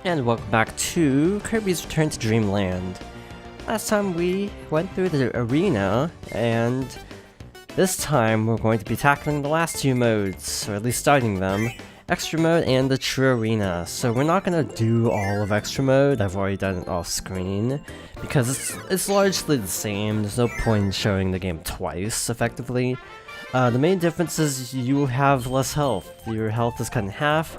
And welcome back to Kirby's Return to Dreamland. Last time we went through the arena, and this time we're going to be tackling the last two modes, or at least starting them. Extra mode and the true arena. So we're not gonna do all of extra mode, I've already done it off screen, because it's largely the same. There's no point in showing the game twice, effectively. The main difference is you have less health. Your health is cut in half.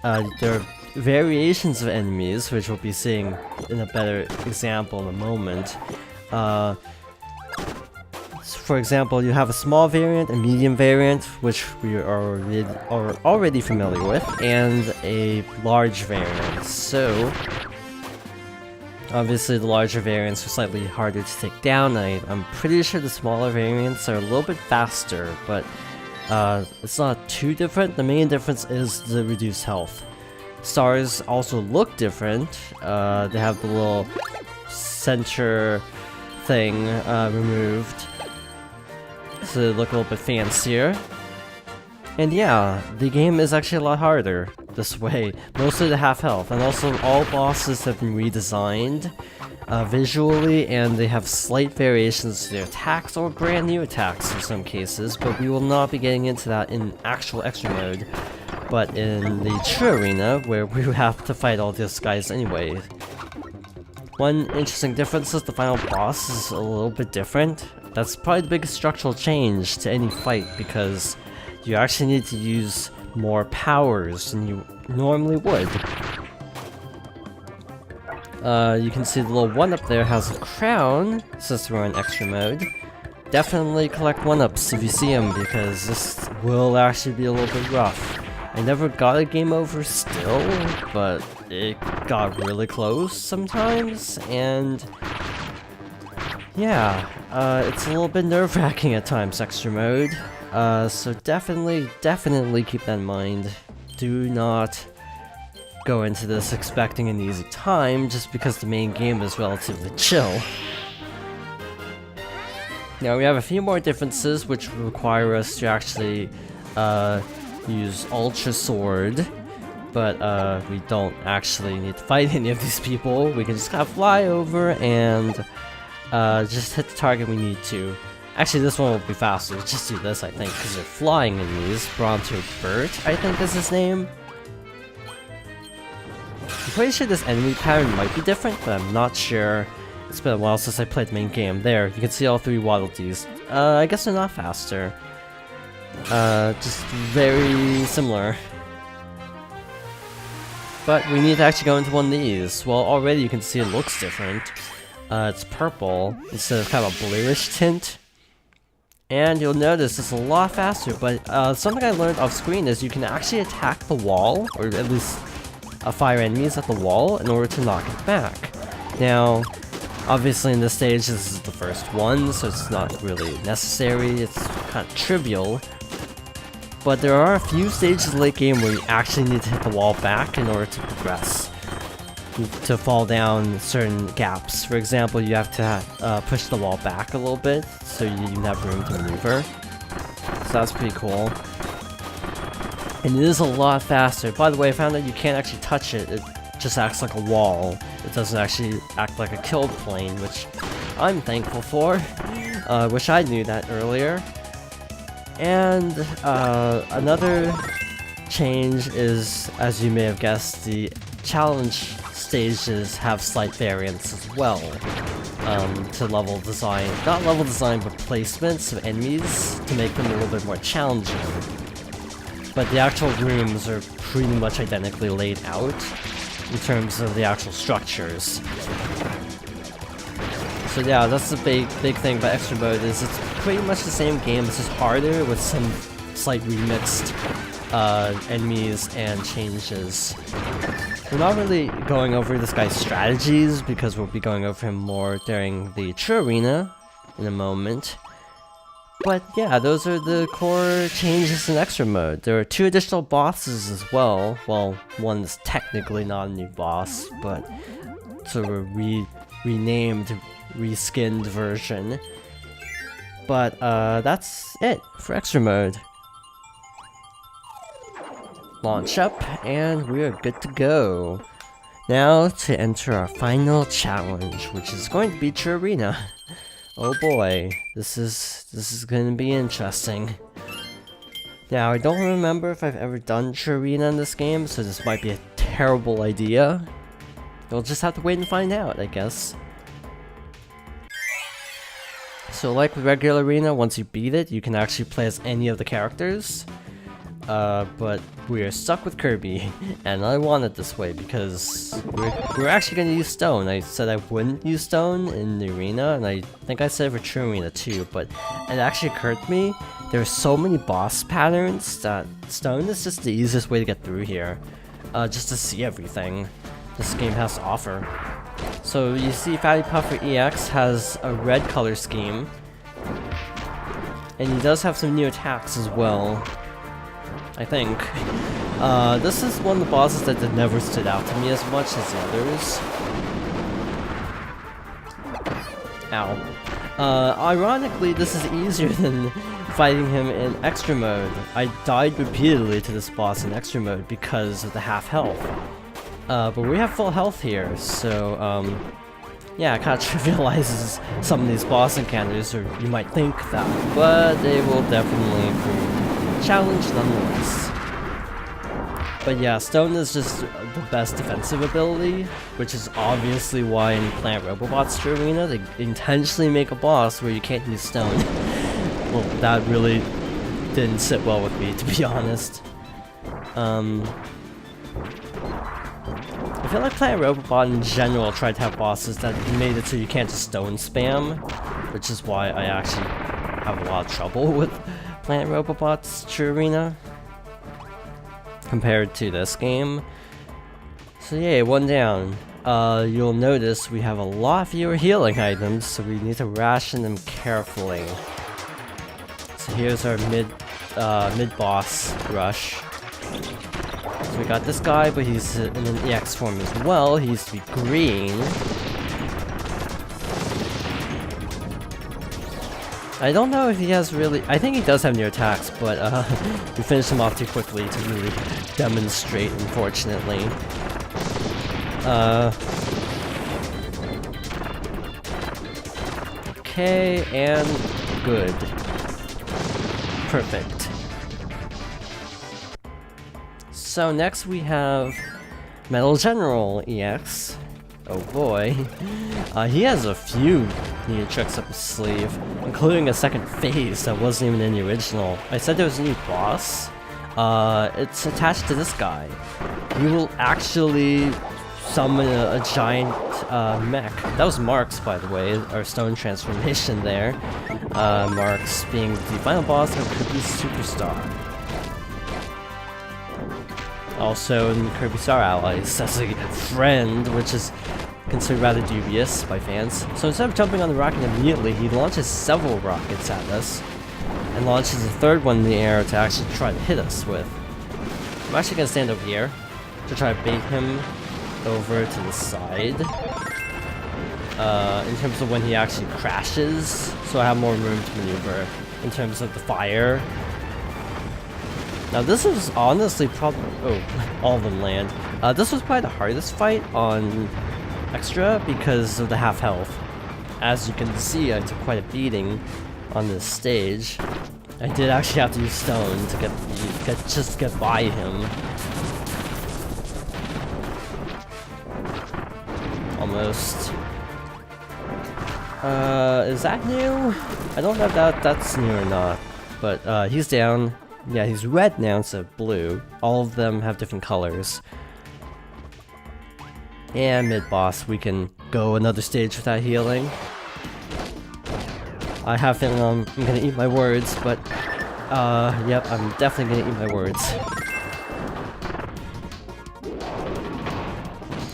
There are variations of enemies, which we'll be seeing in a better example in a moment. For example, you have a small variant, a medium variant, which we are already familiar with, and a large variant. So, obviously the larger variants are slightly harder to take down. I'm pretty sure the smaller variants are a little bit faster, but it's not too different. The main difference is the reduced health. Stars also look different. They have the little center thing removed, so they look a little bit fancier. And yeah, the game is actually a lot harder this way, mostly the half health, and also all bosses have been redesigned visually, and they have slight variations to their attacks or brand new attacks in some cases, but we will not be getting into that in actual extra mode, but in the true arena, where we have to fight all these guys anyway. One interesting difference is the final boss is a little bit different. That's probably the biggest structural change to any fight, because you actually need to use more powers than you normally would. You can see the little one up there has a crown, since we're in extra mode. Definitely collect 1-ups if you see them, because this will actually be a little bit rough. I never got a game over still, but it got really close sometimes, and yeah, it's a little bit nerve-wracking at times, extra mode. So definitely keep that in mind. Do not go into this expecting an easy time, just because the main game is relatively chill. Now we have a few more differences which require us to actually use Ultra Sword, but we don't actually need to fight any of these people. We can just kind of fly over and just hit the target we need to. Actually, this one will be faster. Just do this, I think, because they're flying enemies. Bronto Bert, I think is his name. I'm pretty sure this enemy pattern might be different, but I'm not sure. It's been a while since I played the main game. There, you can see all three Waddle Dees. I guess they're not faster. Just very similar. But we need to actually go into one of these. Well, already you can see it looks different. It's purple instead of kind of a bluish tint. And you'll notice it's a lot faster, but something I learned off screen is you can actually attack the wall, or at least fire enemies at the wall in order to knock it back. Now, obviously in this stage this is the first one, so it's not really necessary, it's kind of trivial. But there are a few stages late game where you actually need to hit the wall back in order to progress. To fall down certain gaps. For example, you have to push the wall back a little bit so you have room to maneuver. So that's pretty cool. And it is a lot faster. By the way, I found that you can't actually touch it. It just acts like a wall. It doesn't actually act like a kill plane, which I'm thankful for. Wish I knew that earlier. And another change is, as you may have guessed, the challenge stages have slight variants as well to level design. Not level design, but placements of enemies to make them a little bit more challenging. But the actual rooms are pretty much identically laid out in terms of the actual structures. So yeah, that's the big thing about extra mode, is it's pretty much the same game, it's just harder with some slight remixed enemies and changes. We're not really going over this guy's strategies, because we'll be going over him more during the true arena in a moment. But yeah, those are the core changes in extra mode. There are 2 additional bosses as well. Well, one's technically not a new boss, but sort of a renamed, reskinned version. But that's it for extra mode. Launch up, and we are good to go. Now to enter our final challenge, which is going to be True Arena. Oh boy, this is going to be interesting. Now I don't remember if I've ever done True Arena in this game, so this might be a terrible idea. We'll just have to wait and find out, I guess. So like with regular Arena, once you beat it, you can actually play as any of the characters. But we are stuck with Kirby, and I want it this way because we're actually going to use Stone. I said I wouldn't use Stone in the Arena, and I think I said it for True Arena too, but it actually occurred to me there are so many boss patterns that Stone is just the easiest way to get through here, just to see everything this game has to offer. So you see Fatty Puffer EX has a red color scheme, and he does have some new attacks as well, I think. This is one of the bosses that never stood out to me as much as the others. Ow. Ironically, this is easier than fighting him in extra mode. I died repeatedly to this boss in extra mode because of the half health. But we have full health here, so yeah, it kind of trivializes some of these boss encounters, or you might think that, but they will definitely prove a challenge nonetheless. But yeah, Stone is just the best defensive ability, which is obviously why in Plant Robobots True Arena they intentionally make a boss where you can't use Stone. Well, that really didn't sit well with me, to be honest. I feel like Plant Robobot in general tried to have bosses that made it so you can't just Stone spam, which is why I actually have a lot of trouble with Plant Robobot's True Arena compared to this game. So yeah, one down. You'll notice we have a lot fewer healing items, so we need to ration them carefully. So here's our mid-boss rush. So we got this guy, but he's in an EX form as well. He used to be green. I don't know if he has really... I think he does have new attacks, but we finished him off too quickly to really demonstrate, unfortunately. Okay, and good. Perfect. So next we have Metal General EX. Oh boy. He has a few new tricks up his sleeve, including a second phase that wasn't even in the original. I said there was a new boss. It's attached to this guy. He will actually summon a giant mech. That was Marks, by the way, our Stone transformation there. Marks being the final boss of Kirby's Superstar. Also in Kirby Star Allies as a friend, which is considered rather dubious by fans. So instead of jumping on the rocket immediately, he launches several rockets at us, and launches a third one in the air to actually try to hit us with. I'm actually going to stand over here to try to bait him over to the side. In terms of when he actually crashes, so I have more room to maneuver in terms of the fire. Now this is honestly probably... oh, all of them land. This was probably the hardest fight on Extra because of the half health. As you can see, I took quite a beating on this stage. I did actually have to use Stone to get by him. Almost. Is that new? I don't know if that's new or not. But he's down. Yeah, he's red now instead of blue. All of them have different colors. And mid-boss, we can go another stage without healing. I have a feeling I'm gonna eat my words, but... yep, I'm definitely gonna eat my words.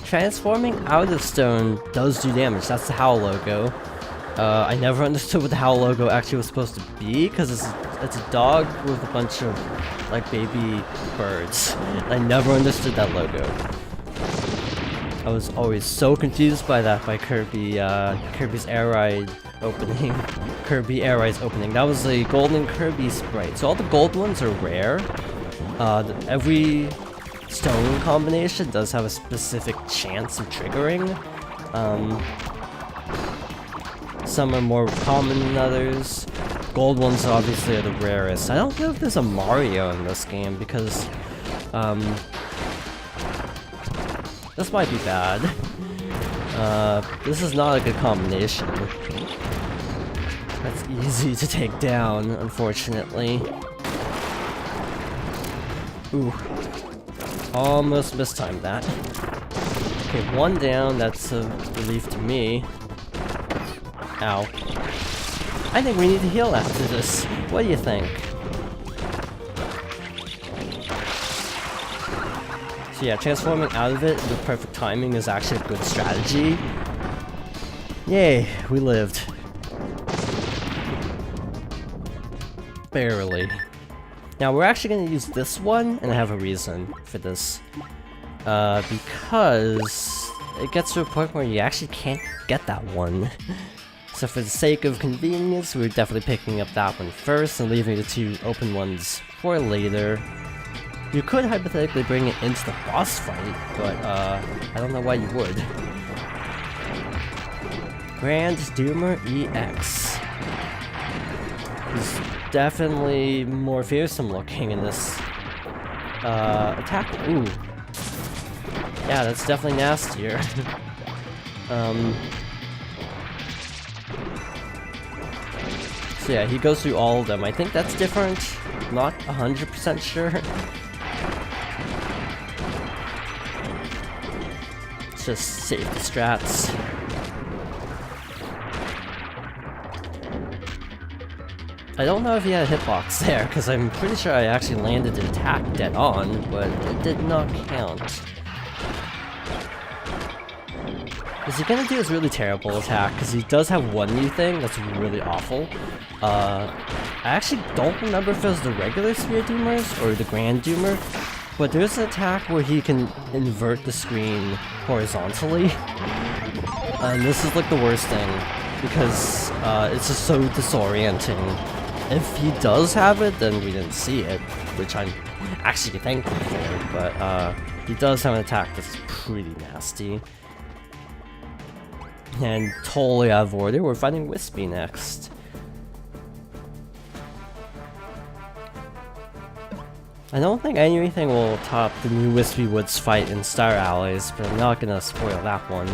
Transforming out of Stone does do damage, that's the Howl logo. I never understood what the Howl logo actually was supposed to be, because it's a dog with a bunch of, like, baby birds. I never understood that logo. I was always so confused by that, by Kirby's Air Ride opening. Kirby Air Ride's opening. That was a golden Kirby sprite. So all the gold ones are rare. Every stone combination does have a specific chance of triggering. Some are more common than others. Gold ones obviously are the rarest. I don't know if there's a Mario in this game because this might be bad. This is not a good combination. That's easy to take down, unfortunately. Ooh. Almost mistimed that. Okay, one down, that's a relief to me. Ow. I think we need to heal after this. What do you think? So yeah, transforming out of it with perfect timing is actually a good strategy. Yay, we lived. Barely. Now we're actually going to use this one, and I have a reason for this. Because it gets to a point where you actually can't get that one. So for the sake of convenience, we're definitely picking up that one first and leaving the two open ones for later. You could hypothetically bring it into the boss fight, but I don't know why you would. Grand Doomer EX. He's definitely more fearsome looking in this attack. Ooh. Yeah, that's definitely nastier. So yeah, he goes through all of them. I think that's different. Not 100% sure. It's just safety strats. I don't know if he had a hitbox there, because I'm pretty sure I actually landed the attack dead on, but it did not count. Is he gonna do his really terrible attack? Because he does have one new thing that's really awful. I actually don't remember if it was the regular Spear Doomers or the Grand Doomer, but there's an attack where he can invert the screen horizontally. And this is like the worst thing, because it's just so disorienting. If he does have it, then we didn't see it, which I'm actually thankful for, but he does have an attack that's pretty nasty. And totally out of order, we're fighting Wispy next. I don't think anything will top the new Wispy Woods fight in Star Allies, but I'm not gonna spoil that one.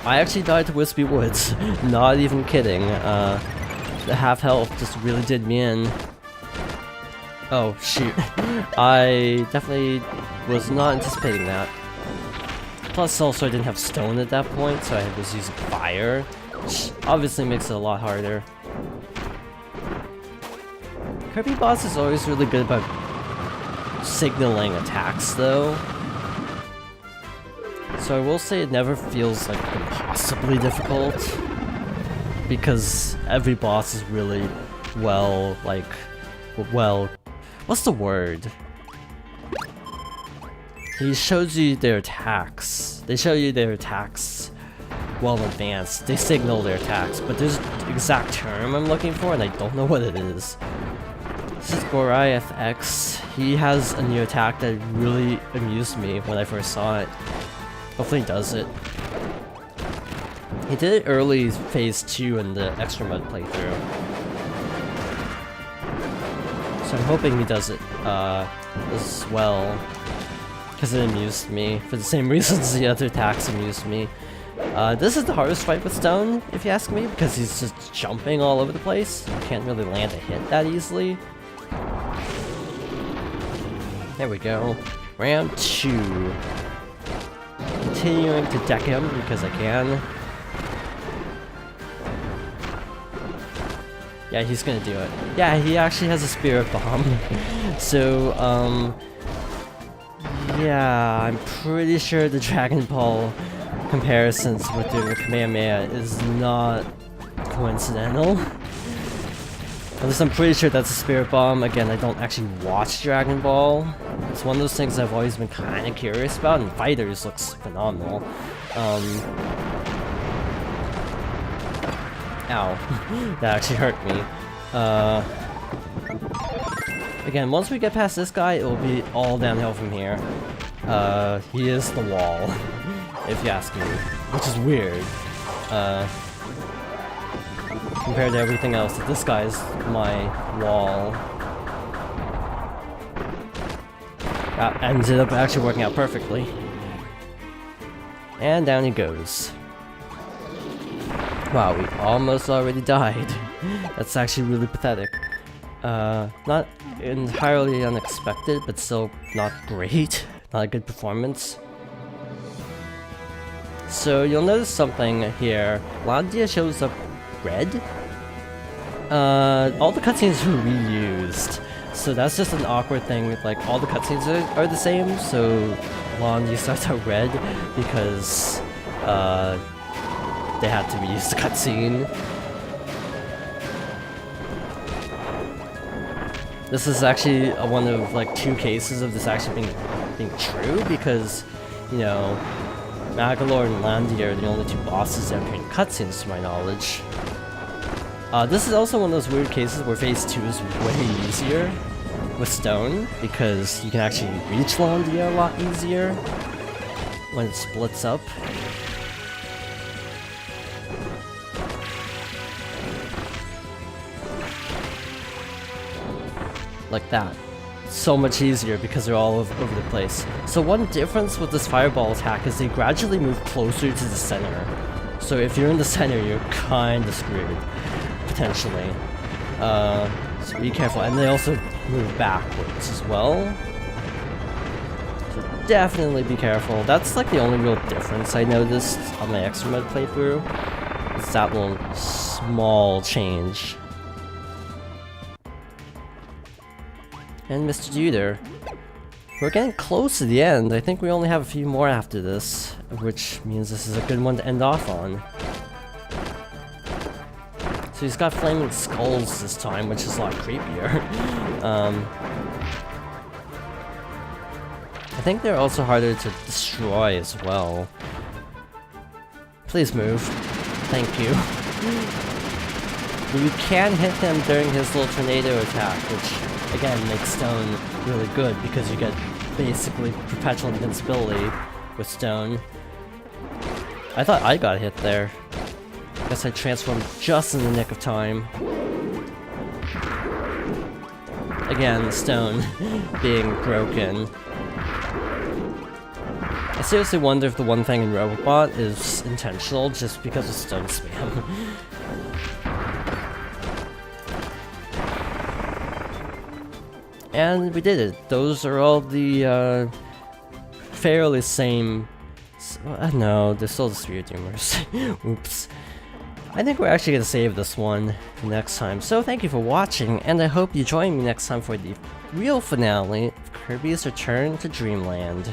I actually died to Wispy Woods, not even kidding. The half health just really did me in. Oh shoot, I definitely was not anticipating that. Plus also I didn't have stone at that point, so I was using fire, which obviously makes it a lot harder. Kirby boss is always really good about signaling attacks though. So I will say it never feels like impossibly difficult, because every boss is really well, what's the word? He shows you their attacks. They show you their attacks well in advance. They signal their attacks, but there's an exact term I'm looking for and I don't know what it is. This is Goliath X. He has a new attack that really amused me when I first saw it. Hopefully he does it. He did it early phase 2 in the extra mode playthrough. So I'm hoping he does it as well. Because it amused me, for the same reasons the other attacks amused me. This is the hardest fight with Stone, if you ask me, because he's just jumping all over the place. You can't really land a hit that easily. There we go. Round 2. Continuing to deck him, because I can. Yeah, he's gonna do it. Yeah, he actually has a Spirit Bomb. So, yeah, I'm pretty sure the Dragon Ball comparisons with doing the Kamehameha is not coincidental. At least I'm pretty sure that's a Spirit Bomb. Again, I don't actually watch Dragon Ball. It's one of those things I've always been kind of curious about, and Fighters looks phenomenal. Ow. That actually hurt me. Again, once we get past this guy, it will be all downhill from here. He is the wall, if you ask me, which is weird. Compared to everything else, this guy's my wall. That ended up actually working out perfectly. And down he goes. Wow, we almost already died. That's actually really pathetic. Not entirely unexpected, but still not great. Not a good performance. So you'll notice something here. Landia shows up red. All the cutscenes are reused. So that's just an awkward thing with like all the cutscenes are the same, so Landia starts out red because they had to reuse the cutscene. This is actually one of like 2 cases of this actually being true, because, you know, Magolor and Landia are the only 2 bosses that appear in cutscenes to my knowledge. This is also one of those weird cases where Phase 2 is way easier with Stone, because you can actually reach Landia a lot easier when it splits up. Like that. So much easier because they're all over the place. So one difference with this fireball attack is they gradually move closer to the center. So if you're in the center, you're kinda screwed. Potentially. So be careful. And they also move backwards as well. So definitely be careful. That's like the only real difference I noticed on my extra mode playthrough. It's that little small change. And Mr. Juder. We're getting close to the end. I think we only have a few more after this, which means this is a good one to end off on. So he's got flaming skulls this time, which is a lot creepier. I think they're also harder to destroy as well. Please move. Thank you. But you can hit him during his little tornado attack, which again makes Stone really good because you get basically perpetual invincibility with Stone. I thought I got hit there. Guess I transformed just in the nick of time. Again, Stone being broken. I seriously wonder if the one thing in Robobot is intentional just because of Stone spam. And we did it. Those are all the fairly same. No, they're still the Spirit Doomers. Oops. I think we're actually gonna save this one for next time. So thank you for watching, and I hope you join me next time for the real finale of Kirby's Return to Dreamland.